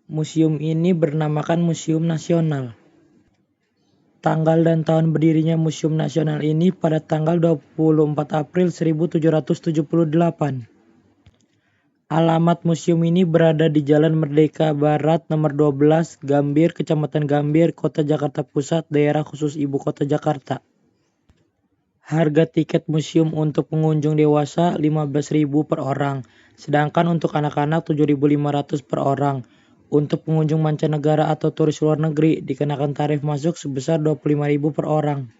Museum ini bernamakan Museum Nasional. Tanggal dan tahun berdirinya Museum Nasional ini pada tanggal 24 April 1778. Alamat museum ini berada di Jalan Merdeka Barat nomor 12, Gambir, Kecamatan Gambir, Kota Jakarta Pusat, Daerah Khusus Ibu Kota Jakarta. Harga tiket museum untuk pengunjung dewasa Rp15.000 per orang, sedangkan untuk anak-anak Rp7.500 per orang. Untuk pengunjung mancanegara atau turis luar negeri dikenakan tarif masuk sebesar Rp25.000 per orang.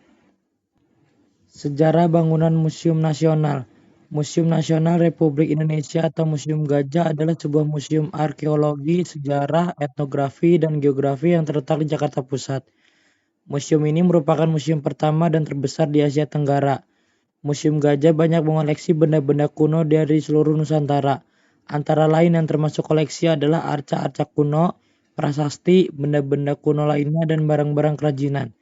Sejarah bangunan Museum Nasional. Museum Nasional Republik Indonesia atau Museum Gajah adalah sebuah museum arkeologi, sejarah, etnografi, dan geografi yang terletak di Jakarta Pusat. Museum ini merupakan museum pertama dan terbesar di Asia Tenggara. Museum Gajah banyak mengoleksi benda-benda kuno dari seluruh Nusantara. Antara lain yang termasuk koleksi adalah arca-arca kuno, prasasti, benda-benda kuno lainnya, dan barang-barang kerajinan.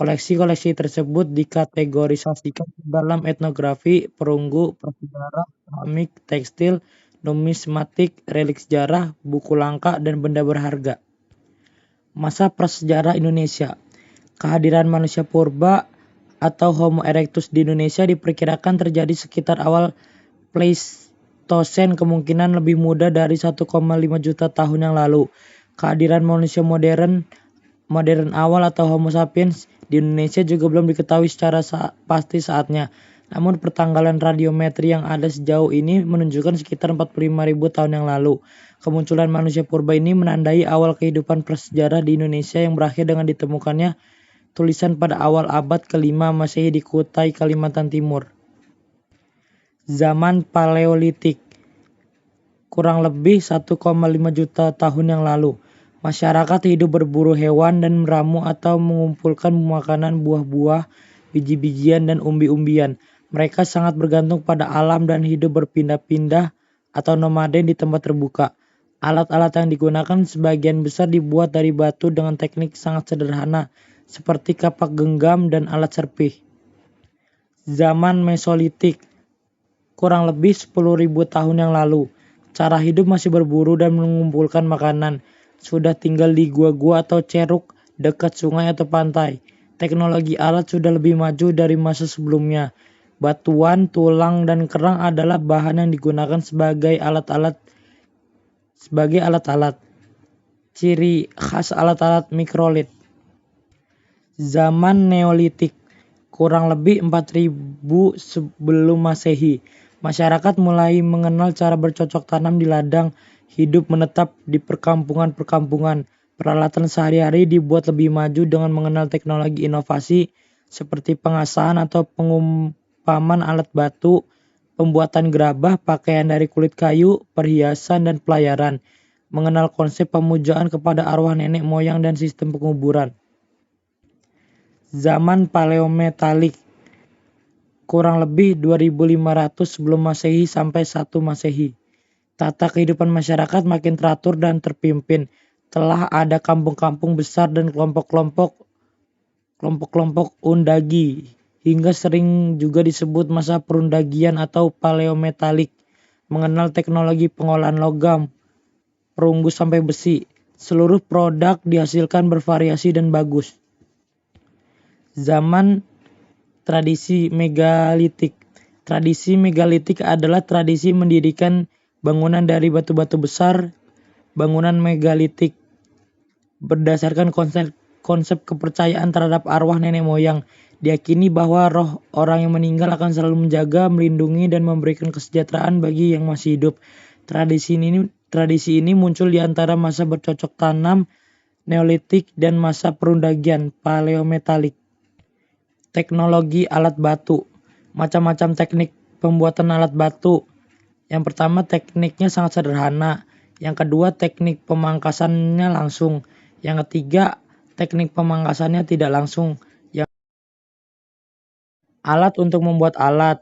Koleksi-koleksi tersebut dikategorisasikan dalam etnografi, perunggu, prasejarah, keramik, tekstil, numismatik, relik sejarah, buku langka, dan benda berharga. Masa prasejarah Indonesia. Kehadiran manusia purba atau Homo erectus di Indonesia diperkirakan terjadi sekitar awal Pleistosen, kemungkinan lebih muda dari 1,5 juta tahun yang lalu. Kehadiran manusia modern awal atau Homo sapiens di Indonesia juga belum diketahui secara pasti saatnya. Namun pertanggalan radiometri yang ada sejauh ini menunjukkan sekitar 45.000 tahun yang lalu. Kemunculan manusia purba ini menandai awal kehidupan prasejarah di Indonesia yang berakhir dengan ditemukannya tulisan pada awal abad ke-5 Masehi di Kutai, Kalimantan Timur. Zaman Paleolitik. Kurang lebih 1,5 juta tahun yang lalu, masyarakat hidup berburu hewan dan meramu atau mengumpulkan makanan, buah-buah, biji-bijian, dan umbi-umbian. Mereka sangat bergantung pada alam dan hidup berpindah-pindah atau nomaden di tempat terbuka. Alat-alat yang digunakan sebagian besar dibuat dari batu dengan teknik sangat sederhana, seperti kapak genggam dan alat serpih. Zaman Mesolitik. Kurang lebih 10.000 tahun yang lalu, cara hidup masih berburu dan mengumpulkan makanan. Sudah tinggal di gua-gua atau ceruk dekat sungai atau pantai. Teknologi alat sudah lebih maju dari masa sebelumnya. Batuan, tulang, dan kerang adalah bahan yang digunakan sebagai alat-alat. Ciri khas alat-alat mikrolit. Zaman Neolitik. Kurang lebih 4.000 sebelum Masehi. Masyarakat mulai mengenal cara bercocok tanam di ladang, hidup menetap di perkampungan-perkampungan. Peralatan sehari-hari dibuat lebih maju dengan mengenal teknologi inovasi seperti pengasahan atau pengumpaman alat batu, pembuatan gerabah, pakaian dari kulit kayu, perhiasan, dan pelayaran. Mengenal konsep pemujaan kepada arwah nenek moyang dan sistem penguburan. Zaman Paleometalik. Kurang lebih 2.500 sebelum Masehi sampai 1 Masehi. Tata kehidupan masyarakat makin teratur dan terpimpin. Telah ada kampung-kampung besar dan kelompok-kelompok undagi, hingga sering juga disebut masa perundagian atau Paleometalik. Mengenal teknologi pengolahan logam, perunggu sampai besi. Seluruh produk dihasilkan bervariasi dan bagus. Zaman tradisi megalitik. Tradisi megalitik adalah tradisi mendirikan bangunan dari batu-batu besar. Bangunan megalitik berdasarkan konsep kepercayaan terhadap arwah nenek moyang. Diyakini bahwa roh orang yang meninggal akan selalu menjaga, melindungi, dan memberikan kesejahteraan bagi yang masih hidup. Tradisi ini muncul di antara masa bercocok tanam Neolitik dan masa perundagian Paleometalik. Teknologi alat batu. Macam-macam teknik pembuatan alat batu. Yang pertama, tekniknya sangat sederhana. Yang kedua, teknik pemangkasannya langsung. Yang ketiga, teknik pemangkasannya tidak langsung. Alat untuk membuat alat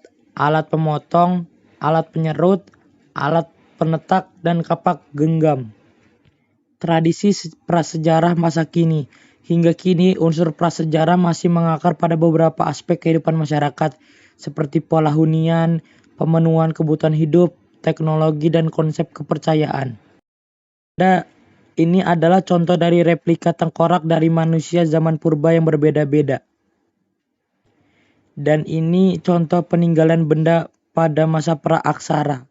pemotong, alat penyerut, alat penetak, dan kapak genggam. Tradisi prasejarah masa kini. Hingga kini, unsur prasejarah masih mengakar pada beberapa aspek kehidupan masyarakat, seperti pola hunian, pemenuhan kebutuhan hidup, teknologi, dan konsep kepercayaan. Ada Ini adalah contoh dari replika tengkorak dari manusia zaman purba yang berbeda-beda. Dan ini contoh peninggalan benda pada masa pra-aksara.